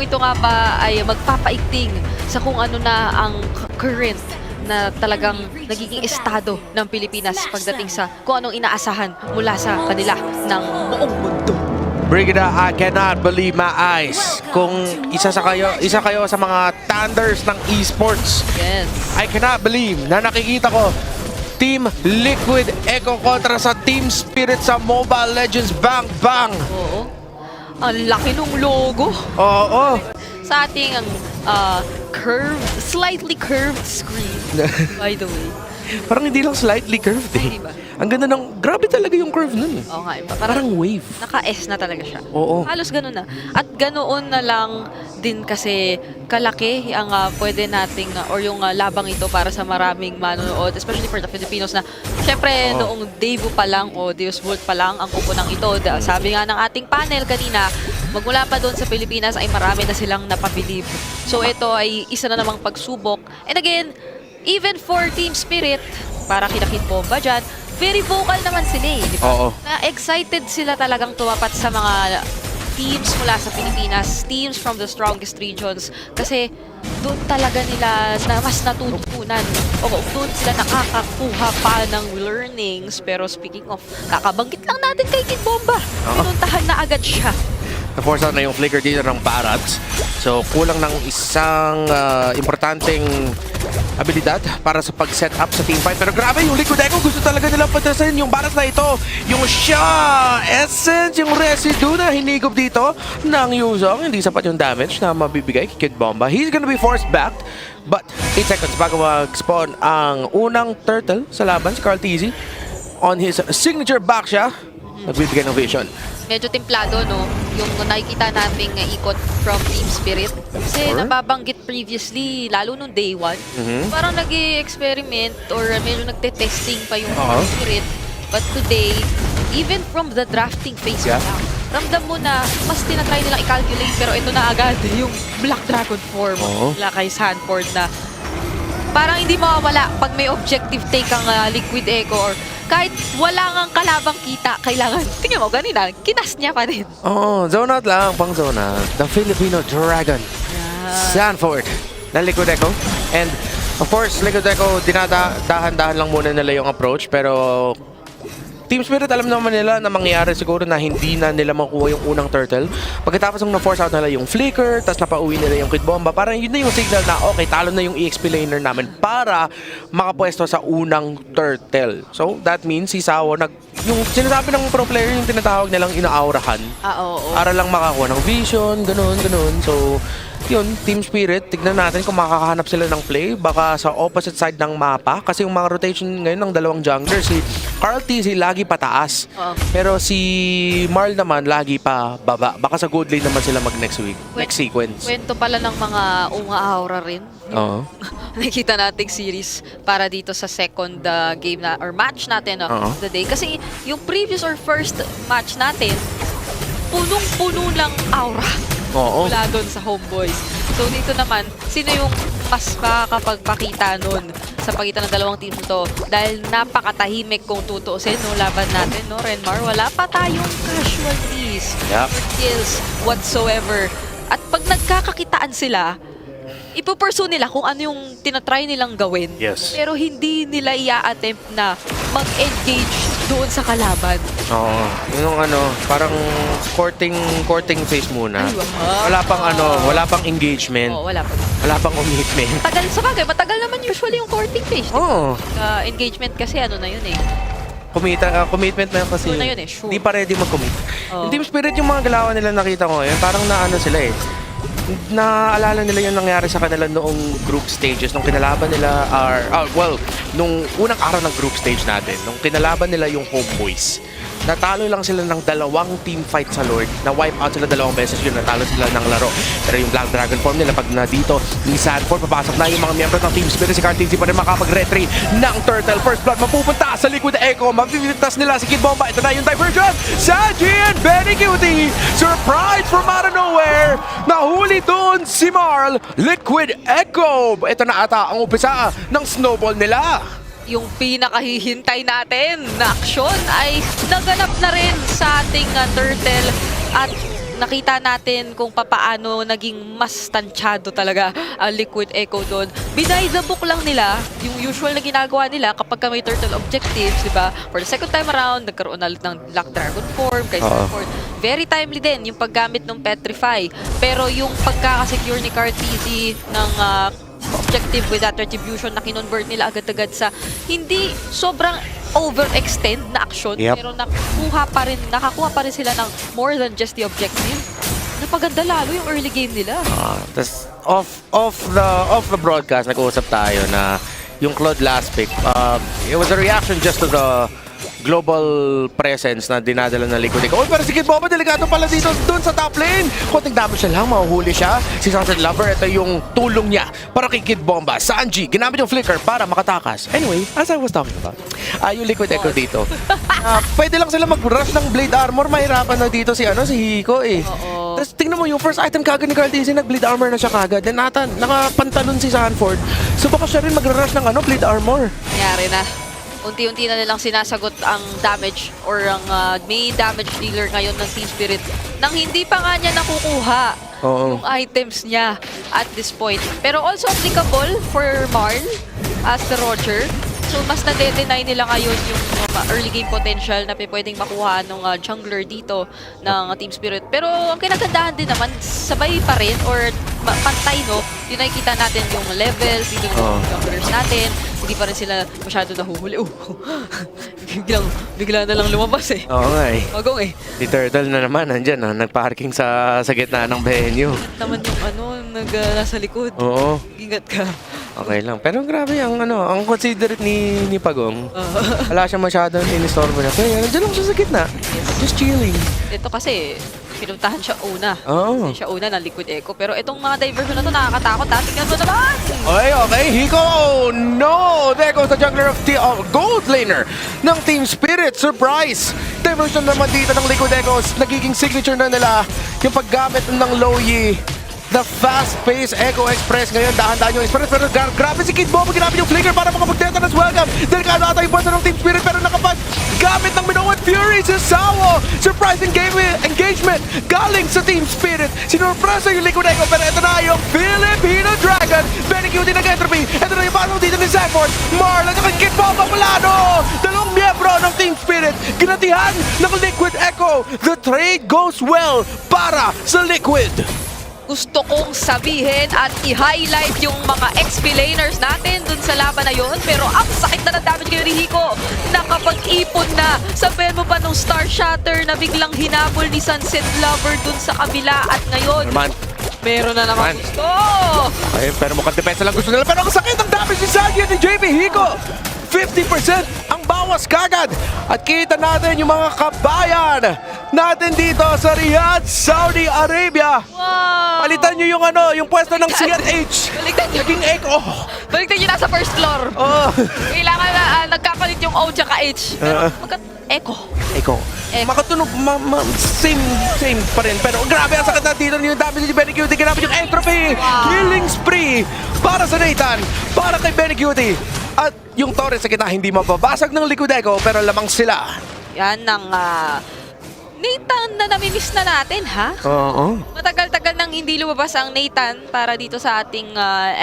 kung ito nga ba ay magpapaigting sa kung ano na ang current na talagang nagiging estado ng Pilipinas pagdating sa kung anong inaasahan mula sa kanila ng buong mundo. Brigida, I cannot believe my eyes. Kung isa kayo sa mga thunders ng esports. Yes. I cannot believe na nakikita ko Team Liquid Echo kontra sa Team Spirit sa Mobile Legends Bang Bang. Oo. Ang laki nung logo Oo. sa ating slightly curved screen, by the way. Parang hindi lang slightly curved eh. Hindi ba? Ang ganda grabe talaga yung curve nun. Oo nga, Parang wave. naka-S na talaga siya. Oo. Halos ganun na. At ganoon na lang din kasi kalaki ang pwede nating or yung labang ito para sa maraming manonood, especially for the Filipinos na syempre noong debut pa lang o Deus Vult pa lang ang kukunang ito. Sabi nga ng ating panel kanina, magmula pa doon sa Pilipinas ay marami na silang napabilib. So ito ay isa na namang pagsubok. And again, even for Team Spirit, para kinakit bomba dyan, very vocal naman sila eh. Di ba? Oo. Na excited sila talagang tumapat sa mga teams mula sa Pilipinas, teams from the strongest regions. Kasi doon talaga nila na mas natutunan. O doon sila nakakakuha pa ng learnings. Pero speaking of, kakabanggit lang natin kay Kid Bomba. Pinuntahan na agad siya. Na-force out na yung flicker dito ng Barats. So, kulang ng isang importanteng abilidad para sa pag-set up sa teamfight. Pero grabe, yung Liquid Echo gusto talaga nilang patrasin yung Barats na ito. Yung Sha Essence, yung residue na hinigop dito ng Yuzong. Hindi sapat yung damage na mabibigay kay Kid Bomba. He's gonna be forced back. But 8 seconds bago mag-spawn ang unang turtle sa laban, si Carl TZ. On his signature back siya, nagbibigay ng vision. Medyo templado, no? Yung nakikita naming ikot from Team Spirit. Kasi nababanggit previously, lalo nung day 1, parang nag-experiment or medyo nagte-testing pa yung Team Spirit. But today, even from the drafting phase pa lang, ramdam mo na mas tinatry nilang i-calculate pero ito na agad yung Black Dragon form nila kay Sanford na parang hindi mawawala pag may objective take ang Liquid Echo or kahit wala ngang kalabang kita, kailangan, tingnan mo, ganina, kinas niya pa rin. Oo, zone out lang, pang zone out. The Filipino Dragon, Sanford, na Liquid Echo. And of course, Liquid Echo, dahan-dahan lang muna nila yung approach, pero Team Spirit, alam naman nila na mangyayari siguro na hindi na nila makuha yung unang turtle. Pagkatapos ng na-force out nila yung flicker, tapos napauwi nila yung Kid Bomba, parang yun na yung signal na okay, talo na yung EXP laner namin para makapwesto sa unang turtle. So, that means si Sao, yung sinasabi ng pro player, yung tinatawag nilang inaaurahan. Oo. Para lang makakuha ng vision, ganun. So, yun, Team Spirit, tignan natin kung makakahanap sila ng play. Baka sa opposite side ng mapa. Kasi yung mga rotation ngayon ng dalawang jungler, si Carl TZ lagi pataas. Pero si Marl naman lagi pa baba. Baka sa good lane naman sila mag-next week. Next sequence. Kwento pala ng mga aura rin. Oo. Nakikita nating series para dito sa second game na or match natin of the day. Kasi yung previous or first match natin, punong-puno lang aura. Oo. Mula doon sa Homeboys. So dito naman, sino yung mas makakapagpakita nun sa pagitan ng dalawang teams ito? Dahil napakatahimik kung tutuusin no laban natin, no Renmar? Wala pa tayong casualties or kills whatsoever. At pag nagkakakitaan sila, ipupursue nila kung ano yung tinatry nilang gawin. Yes. Pero hindi nila i-attempt na mag-engage doon sa kalaban. Oo. Yung parang courting phase muna. Ay, wow. Wala pang engagement. Oo, wala pa. Wala pang commitment. Tagal sa bagay, matagal naman usually yung courting phase. Oo. Engagement kasi ano na yun eh. Commitment na kasi. Sure na yun eh, sure. Hindi pa ready mag-commit. Yung Team Spirit, yung mga galawan nila nakita ko ngayon, parang sila eh. Naalala nila yung nangyari sa kanila noong group stages, nung kinalaban nila nung unang araw ng group stage natin, nung kinalaban nila yung Homeboys. Natalo lang sila ng dalawang team fight sa Lord. Na-wipe out sila dalawang beses yun. Natalo sila ng laro. Pero yung Black Dragon form nila, pag na dito, ni Sanford, papasok na yung mga miyembro ng Team Spirit. Si Carl TZ pa rin makapag-retry ng Turtle. First blood, mapupunta sa Liquid Echo. Mapipitas nila si Kid Bomba. Ito na yung diversion. Sanji and Benny Cutie. Surprise from out of nowhere. Nahuli doon si Marl. Liquid Echo. Ito na ata ang umpisa ng snowball nila. Yung pinakahihintay natin na aksyon ay naganap na rin sa ating turtle at nakita natin kung papaano naging mas tansyado talaga ang Liquid Echo doon. Binay the book lang nila, yung usual na ginagawa nila kapag may turtle objectives, di ba? For the second time around, nagkaroon ulit ng Black Dragon form, kay Ford. Very timely din yung paggamit ng Petrify. Pero yung pagkakasecure ni Carteezy ng objective with that retribution na kinonvert nila agad-agad sa hindi sobrang overextend na action, pero nakakuha pa rin sila ng more than just the objective. Napaganda lalo yung early game nila. Tas off the broadcast, nag-uusap tayo na yung Claude last pick, it was a reaction just to the global presence na dinadala ng Liquid Echo. Pero si Kid Bomba, delikado pala dito dun sa top lane. Konting damage siya lang, mahuhuli siya. Si Sunset Lover, ito yung tulong niya para kay Kid Bomba. Sanji, ginamit yung flicker para makatakas. Anyway, as I was talking about, yung Liquid Echo dito. Pwede lang sila mag-rush ng Blade Armor. Mahirapan na dito si Hiko eh. Tapos tingnan mo yung first item kagad ni Carteezy, nag-Blade Armor na siya kagad. Then nakapantalon si Sanford. So baka siya rin mag-rush ng Blade Armor. Nangyari na. Unti-unti na nilang sinasagot ang damage or ang main damage dealer ngayon ng Team Spirit nang hindi pa nga niya nakukuha yung items niya at this point. Pero also applicable for Marl as the Roger. So mas na-deny nila ngayon yung early game potential na pwedeng makuha ng jungler dito ng Team Spirit. Pero ang kinagandahan din naman, sabay pa rin or pantay, no? Yung nakikita natin yung levels, dito yung junglers natin. Hindi pa rin sila masyado nahuhuli. Bigla na lang lumabas eh. Oo nga eh. Magong eh. Si Turtle na naman, nandyan nagparking sa gitna ng venue. Naman yung nasa likod. Oo. Ingat ka. Okay lang. Pero grabe ang considerate ni Pagong. Wala siya masyadong in-store mo na. Kaya nandiyan lang siya sa gitna. Just chilling. Ito kasi, pinuntahan siya una. Oo. Siya una ng Liquid Echo. Pero itong mga diversion na to nakakatakot. Tingnan mo naman! Okay, Hiko! No! There goes the jungler of gold laner ng Team Spirit. Surprise! Diversion naman dito ng Liquid Echoes. Nagiging signature na nila yung paggamit ng Loyi. The fast-paced Echo Express ngayon, dahan-dahan yung Express, pero grabe si Kid Bomba, ginamit yung flicker para makapag-tetanus welcome. Delikado ata yung basta ng Team Spirit, pero nakapag-gamit ng Minoan Fury si Sawo. Surprising engagement galing sa Team Spirit. Sinurpresa yung Liquid Echo, pero ito na yung Filipino Dragon. Benny Cutie nag-entropy. Ito na yung pasok dito ni Sanford. Marlon at Kid Bomba Polano. Dalawang miyembro ng Team Spirit. Ginatihan ng Liquid Echo. The trade goes well para sa Liquid. Gusto kong sabihin at i-highlight yung mga XP laners natin dun sa laban na yun. Pero ang sakit na ng damage kayo ni Hiko. Nakapag-ipon na. Sabihin mo pa nung Star Shatter na biglang hinabol ni Sunset Lover dun sa kabila. At ngayon, meron na naman gusto. Ay, pero mukhang depensa lang gusto nila. Pero ang sakit ng damage ni Sanji at ni JP Hiko. 50% ang bawas kagad. At kita natin yung mga kabayan natin dito sa Riyadh, Saudi Arabia. Wow! Palitan nyo yung pwesto ng CNH. Baliktad nyo. Naging Echo. Baliktad nyo nasa first floor. Kailangan na nagkapalit yung O tsaka H. Pero Echo. Makatunog, same pa rin. Pero grabe ang sakit na dito yung damage ni Benny Cutie. Ginamit yung entropy. Killing spree para sa Nathan. Para kay Benny Cutie. At yung Torres sa gitna hindi mababasag ng Liquid Echo pero lamang sila. Yan ang Nathan na namimiss na natin, ha? Oo. Matagal-tagal nang hindi lumabas ang Nathan para dito sa ating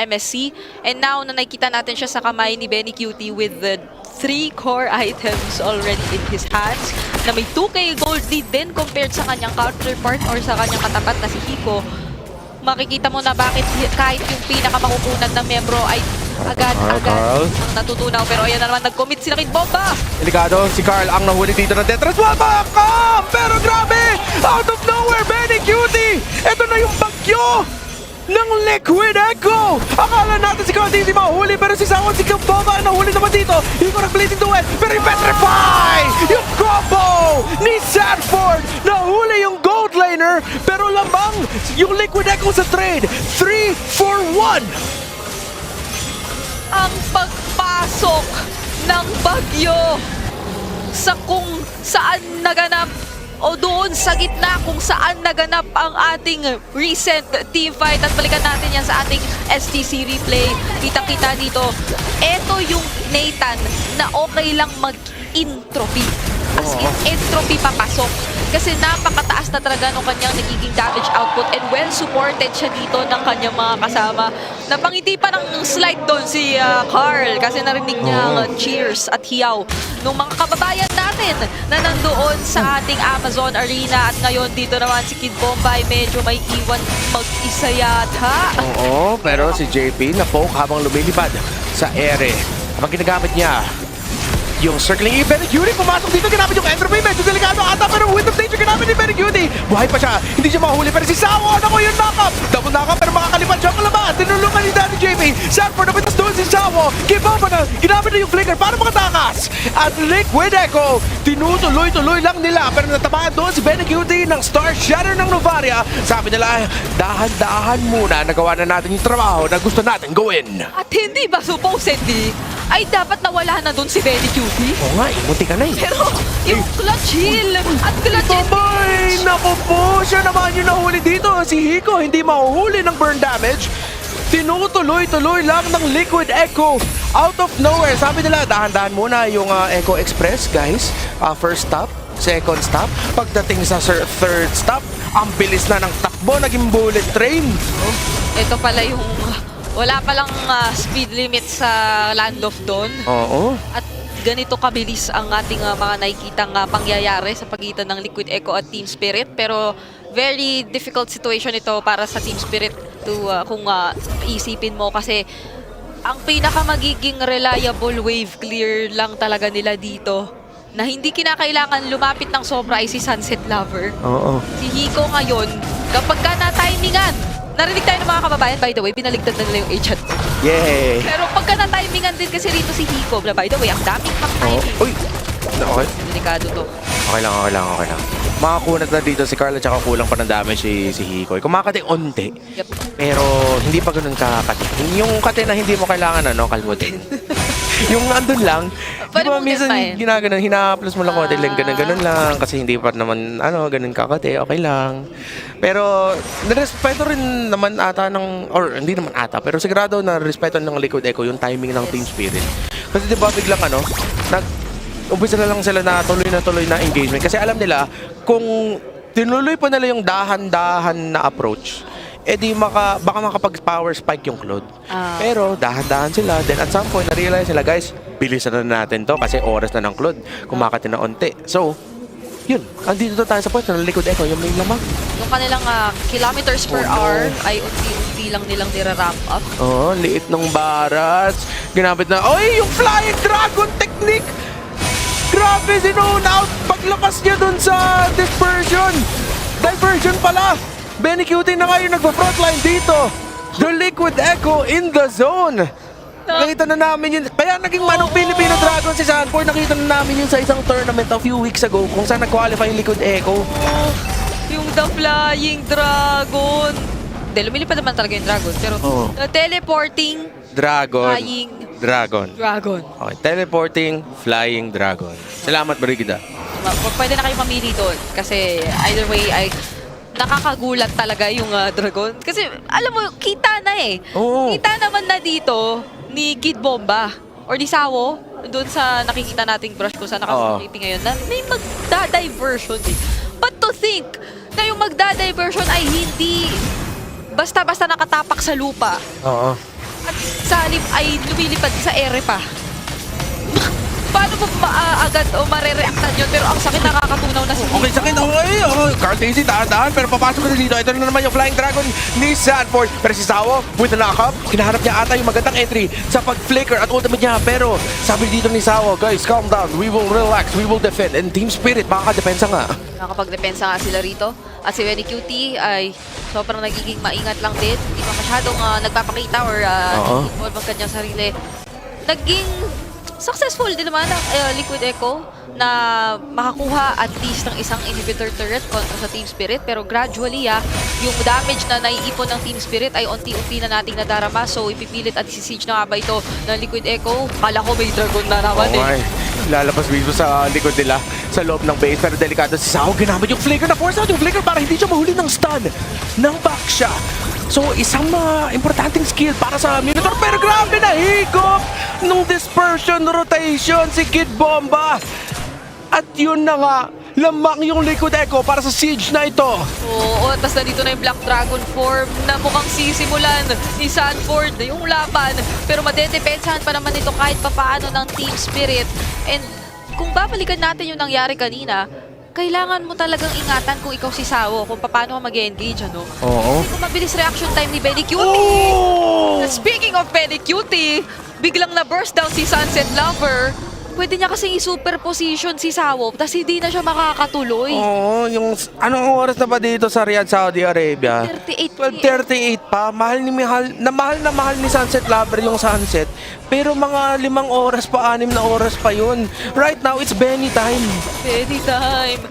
MSC. And now na nakikita natin siya sa kamay ni Benny Cutie with the 3 core items already in his hands na may 2k gold lead din compared sa kanyang counterpart or sa kanyang katapat na si Hiko. Makikita mo na bakit kahit yung pinakamakukunan ng membro ay agad-agad ang natutunaw. Pero ayan na naman, nag-commit sila Kid Bomba. Delikado, si Carl ang nahuli dito ng Death Rush. Pero grabe! Out of nowhere, Benny Cutie! Ito na yung bagyo ng Liquid Echo! Akala natin si Carteezy mahuli, pero si Sawan, si Kid Bomba ang nahuli naman dito. Hiko nag-blazing duet, pero yung Petrify! Yung combo ni Sanford! Nahuli yung gold laner, pero lamang yung Liquid Echo sa trade. 3 for 1! Ang pagpasok ng bagyo sa kung saan naganap o doon sa gitna kung saan naganap ang ating recent team fight. At balikan natin yan sa ating STC replay. Kita-kita dito. Ito yung Nathan na okay lang mag-entropy. As as in entropy papasok. Kasi napakataas na talaga nung kanyang nagiging damage output and well supported siya dito ng kanyang mga kasama. Napangiti pa ng slide doon si Carl kasi narinig niya ang cheers at hiyaw ng mga kababayan natin na nandoon sa ating Amazon Arena. At ngayon dito naman si Kid Bombay medyo may iwan mag-isa yata. Oo, pero si JP na poke habang lumilipad sa ere. Habang ginagamit niya yung circling E, Benecuity pumasok dito, ginamit yung entropy, medyo delikado ata, pero with of danger ginamit ni Benecuity. Buhay pa siya, hindi siya mahuli, pero si Sawo, ano ko yung knock-up? Double knock-up, pero makakalipad siya palabas. Tinulungan ni Danny JP, Sanford, napitas doon si Sawo, Kiba pa na, ginamit na yung flicker para makatakas. At Liquid Echo, tinutuloy-tuloy lang nila, pero natamaan doon si Benecuity ng Star Shatter ng Novaria. Sabi nila, dahan-dahan muna, nagawa na natin yung trabaho na gusto natin gawin. At hindi ba supposedly ay dapat nawala na doon si Benecuity? Oo nga, munti ka na eh. Pero yung clutch heal at clutch Bombay! Naku po! Siya naman yung nahuli dito. Si Hiko hindi mahuhuli ng burn damage. Tinutuloy-tuloy lang ng Liquid Echo. Out of nowhere. Sabi nila, dahan-dahan muna yung Echo Express, guys. First stop, second stop. Pagdating sa third stop, ang bilis na ng takbo. Naging bullet train. Ito pala yung wala palang speed limit sa Land of Dawn. Oo. At ganito kabilis ang ating mga nakikitang pangyayari sa pagitan ng Liquid Echo at Team Spirit. Pero very difficult situation ito para sa Team Spirit to kung isipin mo kasi ang pinaka magiging reliable wave clear lang talaga nila dito na hindi kinakailangan lumapit ng sobra ay si Sunset Lover. Oo. Si Hiko ngayon, kapag ka na-timingan, narinig tayo ng mga kababayan, by the way, pinaligtad na nila yung agent. Yay! Pero pagka na-timingan din kasi rito si Hiko, na by the way, ang daming pang-timing. Uy! Okay. Delikado to. Okay lang. Makakunat na dito si Carl at saka kulang pa ng damage si Hikoy. Kumakati onti, Yep. pero hindi pa ganun kakati. Yung kati na hindi mo kailangan kalmutin. Yung andun lang, di Pwede ba mong minsan desmayin. ginaganon, hina-plus mo lang konti lang, ganun lang, kasi hindi pa naman, ganun kakati, okay lang. Pero, narespeto rin naman ata ng, or hindi naman ata, pero sigurado na respeto ng Liquid Echo yung timing ng Team Spirit. Kasi di ba biglang umpisa na lang sila na tuloy na engagement. Kasi alam nila, kung tinuloy pa nila yung dahan-dahan na approach, baka makapag-power spike yung Claude. Pero dahan-dahan sila. Then at some point, na-realize sila, guys, bilisan na natin to kasi oras na ng Claude. Kumakati na onti. So, yun. Andito tayo sa point na Liquid Echo, yung may lamang. Yung kanilang kilometers per hour ay unti-unti lang nilang nire-ramp up. Oo, liit ng barrage. Ginamit na, yung Flying Dragon technique! Grabe, sinune out! Paglabas niya dun sa dispersion! Diversion pala! Benecuity na ngayon nagpa-frontline dito! The Liquid Echo in the zone! Nakita na namin yun. Kaya naging manong Filipino Dragon si Sanford. Nakita na namin yun sa isang tournament a few weeks ago kung saan nag-qualify yung Liquid Echo. Yung The Flying Dragon. Hindi, lumilipad naman talaga yung Dragon. Pero teleporting, flying Dragon. Dragon. Okay, teleporting, flying dragon. Salamat, Brigida. Pwede na kayo mamili doon. Kasi either way ay nakakagulat talaga yung Dragon. Kasi alam mo, kita na eh. Oo. Kita naman na dito ni Kid Bomba or ni Sawo doon sa nakikita nating brush ko sa nakasungkipi ngayon na may magda-diversion eh. But to think na yung magda-diversion ay hindi basta-basta nakatapak sa lupa. Oo. At sa halip ay lumilipad sa ere pa. Paano mo agad o marereactan yun? Pero ang sakit nakakatunaw na si Okay, sakit. Carl Daisy, dahan-dahan. Pero papasok na dito. Ito na naman yung Flying Dragon ni Sanford. Pero si Sawo, with the knock-up, kinaharap niya ata yung magandang entry sa pag-flicker at ultimate niya. Pero sabi dito ni Sawo, guys, calm down. We will relax. We will defend. And Team Spirit, makakadepensa nga. Nakakapagdepensa nga sila rito. At si Benecuity ay sobrang nagiging maingat lang din. Hindi pa masyadong nagpapakita or involve ang kanyang sarili. Naging successful din naman ang Liquid Echo na makakuha at least ng isang inhibitor turret kontra sa Team Spirit. Pero gradually, yung damage na naiipon ng Team Spirit ay unti-unti na nating nadarama. So, ipipilit at isi-siege na nga ba ito ng Liquid Echo? Kala ko may dragon na naman eh. Lalabas mismo sa likod nila sa loob ng base. Pero delikado si Sawo. Ginamit yung flicker na force out yung flicker para hindi siya mahuli ng stun ng back siya. So, isang importanteng skill para sa Minotaur. Pero grabe na higop nung dispersion rotation si Kid Bomba. At yun na nga, lamang yung Liquid Echo para sa siege na ito. Oo, tapos nandito na yung Black Dragon form na mukhang sisimulan ni Sanford yung laban. Pero madedepensahan pa naman ito kahit papaano ng Team Spirit. And kung babalikan natin yung nangyari kanina, kailangan mo talagang ingatan kung ikaw si Sawo, kung paano ka mag-engage, ano? Oo. Kasi kung mabilis reaction time ni Benny Cutie. Oh! Speaking of Benny Cutie, biglang na-burst down si Sunset Lover. Pwede niya kasing i-superposition si Sawo, tapos hindi na siya makakatuloy. Oo, yung anong oras na ba dito sa Riyadh, Saudi Arabia? 38 12:38 pa. Mahal na mahal ni Sunset Lover yung sunset. Pero mga 5 oras pa, 6 na oras pa yun. Right now, it's Benny time. Anytime.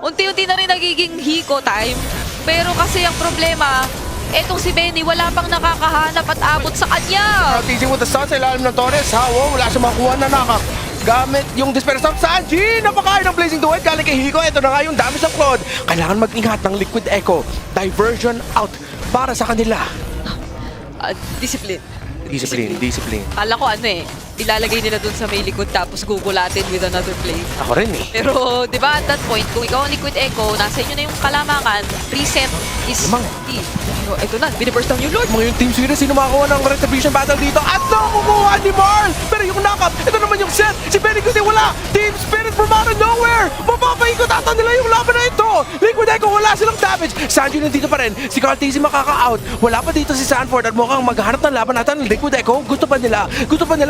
Unti-unti na rin nagiging Hiko time. Pero kasi ang problema, etong si Benny wala pang nakakahanap at abot sa kanya. Teasing with the sun sa ilalim ng Torres. Hawo, wala siya makuha na nakak. Gamit yung Disperse of Sanji! Napakain ng Blazing Duet galing kay Hiko. Ito na nga yung damage ng Claude. Kailangan mag-ingat ng Liquid Echo. Diversion out para sa kanila. Discipline. Discipline. Kala ko ilalagay nila dun sa may likod tapos gugulatin with another play. Ako rin eh. Pero, di ba, at that point, kung ikaw ang Liquid Echo, nasa inyo na yung kalamangan, reset is Lamang. key. Pero, ito na, biniburst down yung Lord. Mga yung Team Spirit, sino makakuha ng Retribution Battle dito? At nakukuha ni Marl! Pero yung knock-up, ito naman yung set! Si Benny Cutie wala! Team Spirit from out of nowhere! Mapapaikot ata nila yung laban na ito! Liquid Echo, wala silang damage! Sanji nandito pa rin, si Carl TC makaka-out. Wala pa dito si Sanford at mukhang maghanap ng laban natin ng Liquid Echo. Gusto pa nila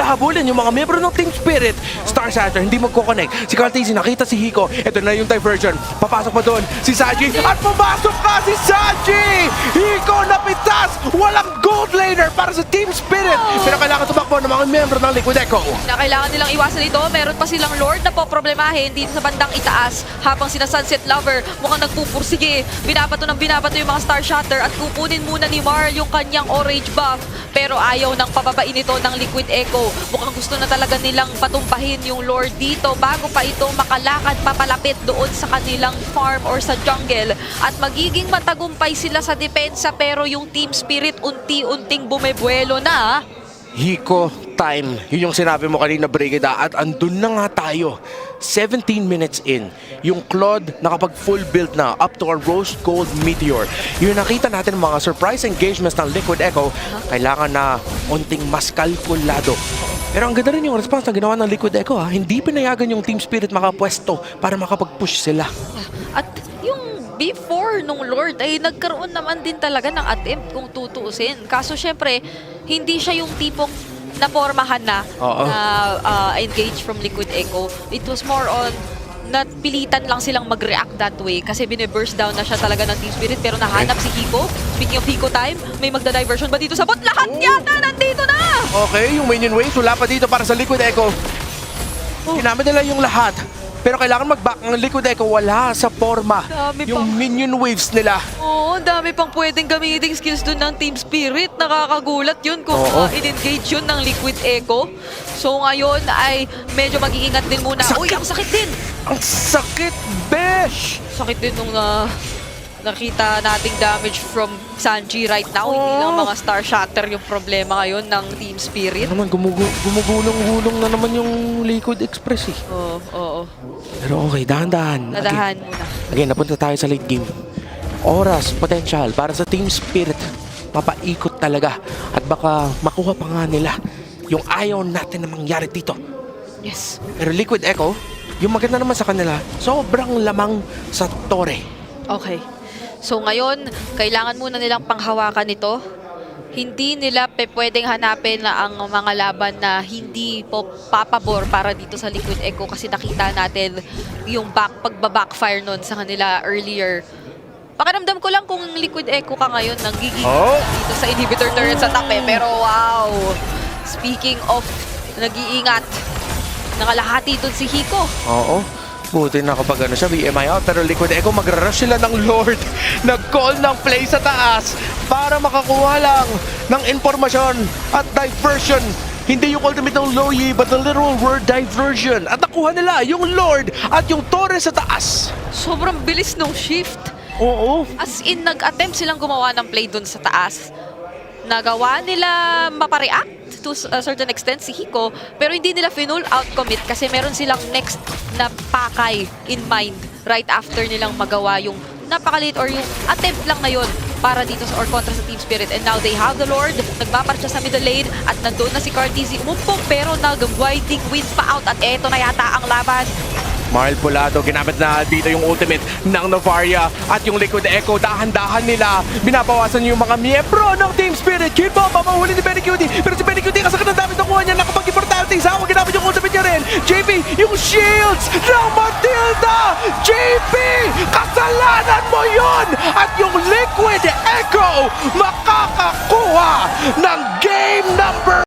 habulin yung mga miyembro ng Team Spirit. Star Satter, hindi magkoconnect. Si Carl TC nakita si Hiko. Ito na yung diversion. Papasok pa doon si Sanji at pumasok pa si Sanji! Hiko napitas! Walang gold laner para sa Team Spirit! Pero kailangan tumakbo ng mga miyembro ng Liquid Echo. Na kailangan nilang iwasan ito, meron pa silang Lord na poproblemahin dito sa bandang itaas habang sina Sunset Lover mukhang nagpupursige. Binabato yung mga Star Shatter at kukunin muna ni Marl yung kanyang orange buff. Pero ayaw ng pababain ito ng Liquid Echo. Mukhang gusto na talaga nilang patumpahin yung Lord dito bago pa ito makalakad papalapit doon sa kanilang farm or sa jungle. At magiging matagumpay sila sa depensa pero yung Team Spirit unti-unting bumebuelo na. Hiko time. Yun yung sinabi mo kanina, Brigida. At andun na nga tayo. 17 minutes in. Yung Claude nakapag full build na up to our Rose Gold Meteor. Yung nakita natin mga surprise engagements ng Liquid Echo, kailangan na unting mas kalkulado. Pero ang ganda rin yung response na ginawa ng Liquid Echo ha. Hindi pinayagan yung Team Spirit makapwesto para makapag-push sila. At yung before nung Lord ay nagkaroon naman din talaga ng attempt kung tutuusin. Kaso syempre, hindi siya yung tipong napormahan na engage from Liquid Echo. It was more on napilitan lang silang mag-react that way kasi bine-burst down na siya talaga ng Team Spirit pero nahanap si Hiko. Speaking of Hiko time, may magda-diversion ba dito sa bot? Lahat yata nandito na! Okay, yung minion waves wala pa dito para sa Liquid Echo. Ginamit nila yung lahat. Pero kailangan mag-back ng Liquid Echo, wala sa forma. Dami Yung pang- minion waves nila. Oo, dami pang pwedeng gamitin skills dun ng Team Spirit. Nakakagulat yun kung in-engage yun ng Liquid Echo. So ngayon ay medyo mag-iingat din muna. Sakit. Uy, ang sakit din! Ang sakit, besh! Sakit din nung nakita nating damage from Sanji right now. Hindi lang mga Star Shatter yung problema ngayon ng Team Spirit. Naman, gumugulong-gulong na naman yung Liquid Express eh. Oo. Pero okay, dahan-dahan. Nadahan muna. Again, napunta tayo sa late game. Oras, potential para sa Team Spirit. Mapaikot talaga. At baka makuha pa nga nila yung ayaw natin na mangyari dito. Yes. Pero Liquid Echo, yung maganda naman sa kanila, sobrang lamang sa tore. Okay. So ngayon, kailangan muna nilang panghawakan ito. Hindi nila pwedeng hanapin na ang mga laban na hindi po papabor para dito sa Liquid Echo kasi nakita natin yung pagbabackfire nun sa kanila earlier. Pakiramdam ko lang kung Liquid Echo ka ngayon nang gigigil dito sa inhibitor turret sa tape. Pero wow! Speaking of nag-iingat, nakalahati dun si Hiko. Oo. Buti na kapag siya, BMI out. Pero Liquid Echo, magra-rush sila ng Lord. Nag-call ng play sa taas para makakuha lang ng informasyon at diversion. Hindi yung ultimate ng Loyi, but the literal word diversion. At nakuha nila yung Lord at yung Torres sa taas. Sobrang bilis nung shift. Oo. As in, nag-attempt silang gumawa ng play dun sa taas. Nagawa nila mapareact. to a certain extent si Hiko, pero hindi nila finull out commit kasi meron silang next na pakay in mind right after nilang magawa yung napakaliit or yung attempt lang na yun para dito sa or kontra sa Team Spirit. And now they have the Lord, nagmamarcha sa middle lane at nandun na si Carteezy umumpong pero nag-winding wins pa out at eto na yata ang laban. Marl Pulado, ginamit na dito yung ultimate ng Novaria at yung Liquid Echo, dahan-dahan nila. Binabawasan yung mga miyembro ng Team Spirit. Kid Bomb, mamahuli ni Benny Cutie. Pero si Benny Cutie, kasakit ng damage nakuha niya, nakapag-importante. Isa ako, ginamit yung ultimate niya rin. JP, yung shields ng Matilda! JP, kasalanan mo yun! At yung Liquid Echo, makakakuha ng game number